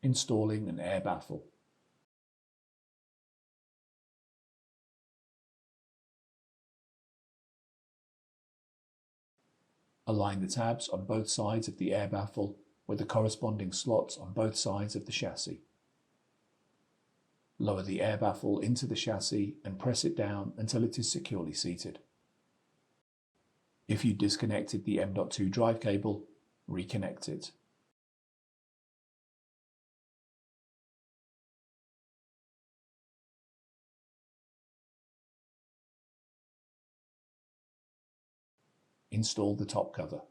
Installing an air baffle. Align the tabs on both sides of the air baffle with the corresponding slots on both sides of the chassis. Lower the air baffle into the chassis and press it down until it is securely seated. If you disconnected the M.2 drive cable, reconnect it. Install the top cover.